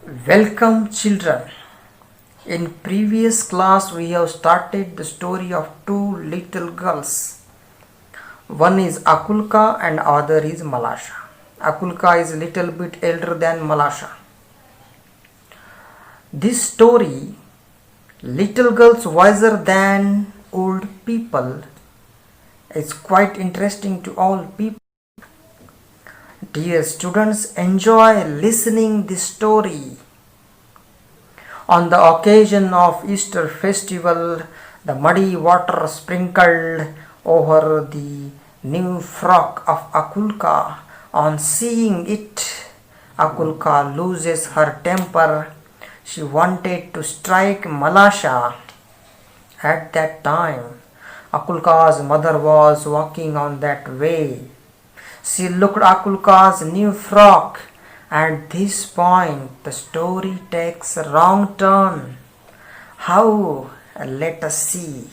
Welcome children. In previous class we have started the story of two little girls. One is Akulka and other is Malasha. Akulka is a little bit elder than Malasha. This story, little girls wiser than old people, is quite interesting to all people. Dear students, enjoy listening this story. On the occasion of Easter festival, the muddy water sprinkled over the new frock of Akulka. On seeing it, Akulka loses her temper. She wanted to strike Malasha. At that time, Akulka's mother was walking on that way. She looked at Akulka's new frock. At this point, the story takes a wrong turn. How? Let us see.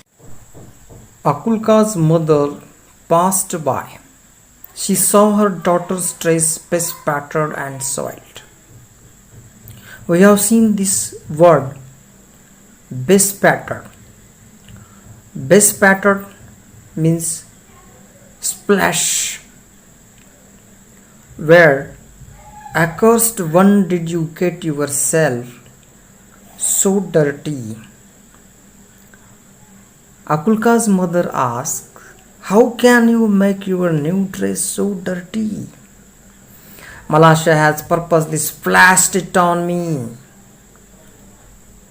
Akulka's mother passed by. She saw her daughter's dress bespattered and soiled. We have seen this word, bespattered. Bespattered means splash. Where accursed one did you get yourself so dirty? Akulka's mother asked, how can you make your new dress so dirty? Malasha has purposely splashed it on me.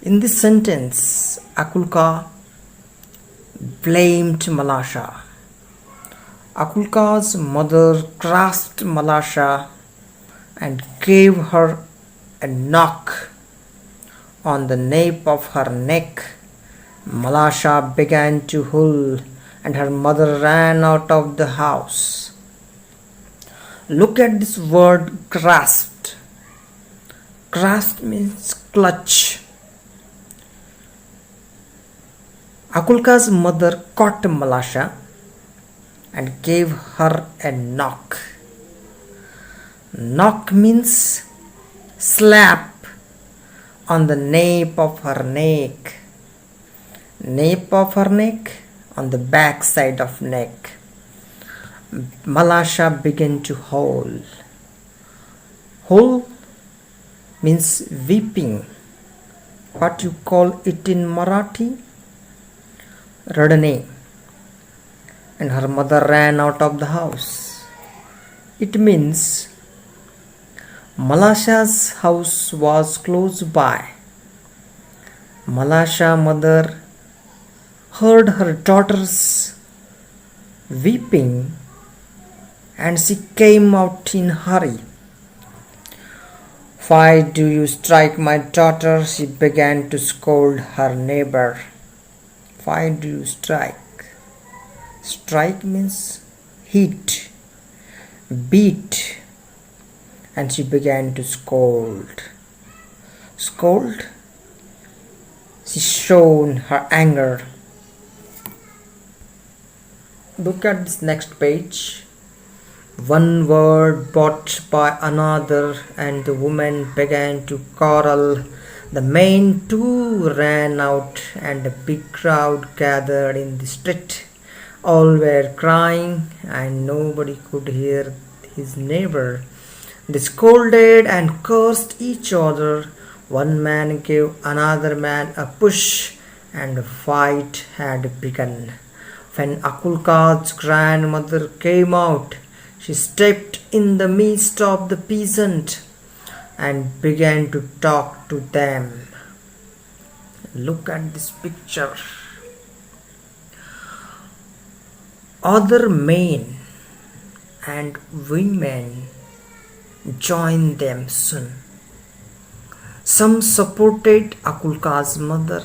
In this sentence, Akulka blamed Malasha. Akulka's mother grasped Malasha and gave her a knock on the nape of her neck. Malasha began to howl and her mother ran out of the house. Look at this word grasped. Grasped means clutch. Akulka's mother caught Malasha and gave her a knock. Knock means slap on the nape of her neck. Nape of her neck, on the back side of neck. Malasha began to howl. Howl means weeping. What you call it in Marathi? Radane. And her mother ran out of the house. It means Malasha's house was close by. Malasha's mother heard her daughter's weeping and she came out in a hurry. Why do you strike my daughter? She began to scold her neighbor. Why do you strike? Strike means hit, beat, and she began to scold. Scold? She showed her anger. Look at this next page. One word bought by another, and the woman began to quarrel. The men too ran out, and a big crowd gathered in the street. All were crying, and nobody could hear his neighbor. They scolded and cursed each other. One man gave another man a push, and a fight had begun. When Akulka's grandmother came out, she stepped in the midst of the peasant and began to talk to them. Look at this picture. Other men and women joined them soon. Some supported Akulka's mother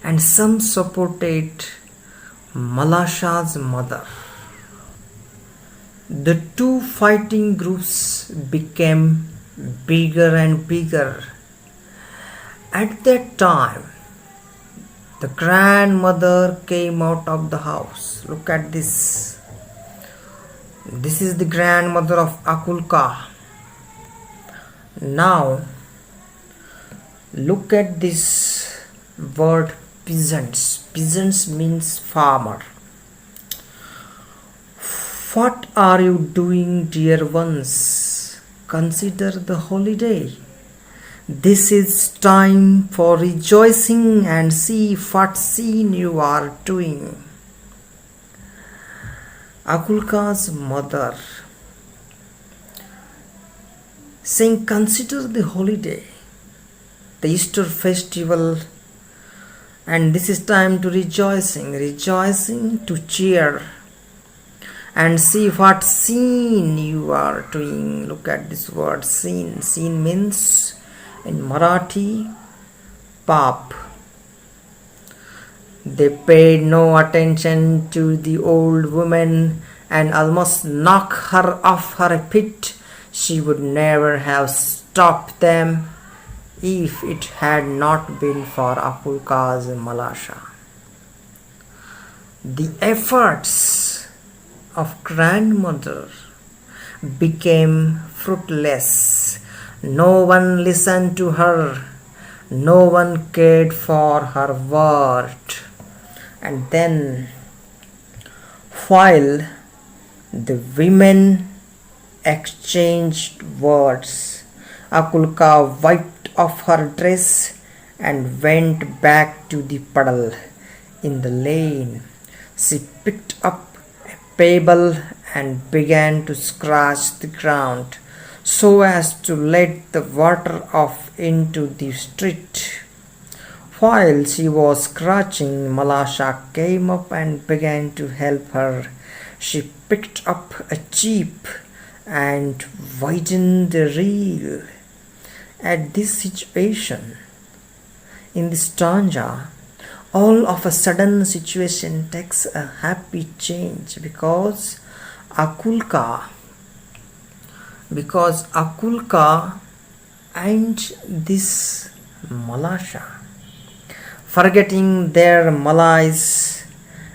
and some supported Malasha's mother. The two fighting groups became bigger and bigger. At that time, the grandmother came out of the house. Look at this. This is the grandmother of Akulka. Now Look at this word peasants. Peasants means farmer. What are you doing, dear ones? Consider the holiday. This is time for rejoicing and see what scene you are doing. Akulka's mother saying, consider the holiday, the Easter festival, and this is time to rejoicing to cheer and see what scene you are doing. Look at this word scene. Scene means in Marathi pap. They paid no attention to the old woman and almost knocked her off her feet. She would never have stopped them if it had not been for Akulka's Malasha. The efforts of grandmother became fruitless. No one listened to her. No one cared for her word. And then, while the women exchanged words, Akulka wiped off her dress and went back to the puddle in the lane. She picked up pebble and began to scratch the ground so as to let the water off into the street. While she was scratching, Malasha came up and began to help her. She picked up a chip and widened the reel. At this situation, in this stanza, all of a sudden situation takes a happy change because Akulka and this Malasha, forgetting their malice,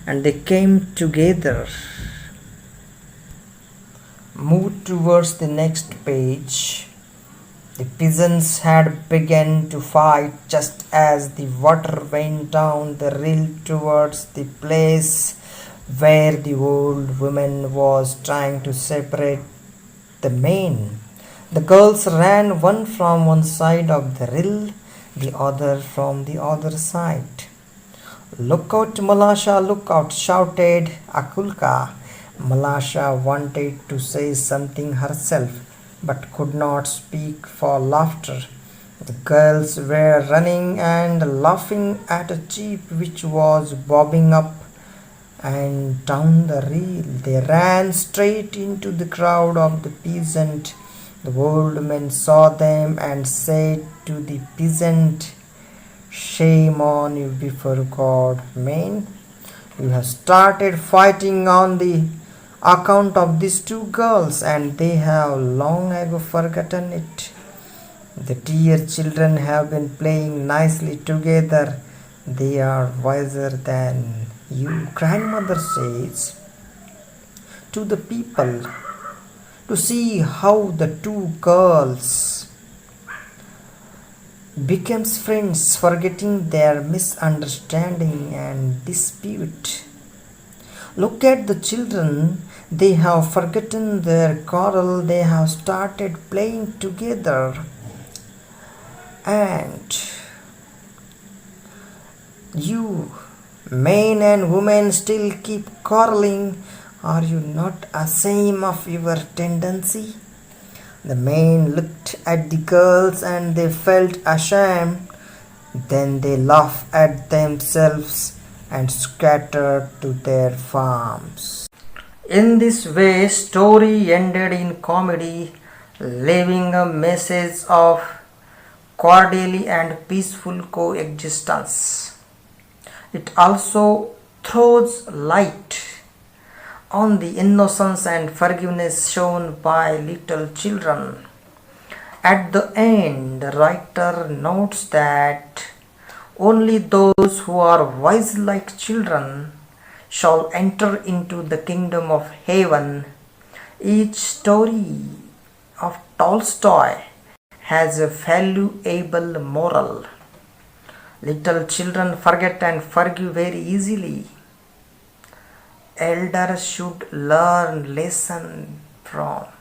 and they came together. Move towards the next page. The peasants had begun to fight just as the water went down the rill towards the place where the old woman was trying to separate the men. The girls ran, one from one side of the rill, the other from the other side. Look out, Malasha, look out, shouted Akulka. Malasha wanted to say something herself, but could not speak for laughter. The girls were running and laughing at a jeep which was bobbing up and down the reel. They ran straight into the crowd of the peasant. The old man saw them and said to the peasant, shame on you before God, man. You have started fighting on the account of these two girls, and they have long ago forgotten it. The dear children have been playing nicely together. They are wiser than you. Grandmother says to the people to see how the two girls becomes friends, forgetting their misunderstanding and dispute. Look at the children. They have forgotten their quarrel. They have started playing together. And you, men and women, still keep quarreling. Are you not ashamed of your tendency? The men looked at the girls and they felt ashamed. Then they laughed at themselves and scattered to their farms. In this way, story ended in comedy, leaving a message of cordial and peaceful coexistence. It also throws light on the innocence and forgiveness shown by little children. At the end, the writer notes that only those who are wise like children shall enter into the kingdom of heaven. Each story of Tolstoy has a valuable moral. Little children forget and forgive very easily. Elders should learn lesson from.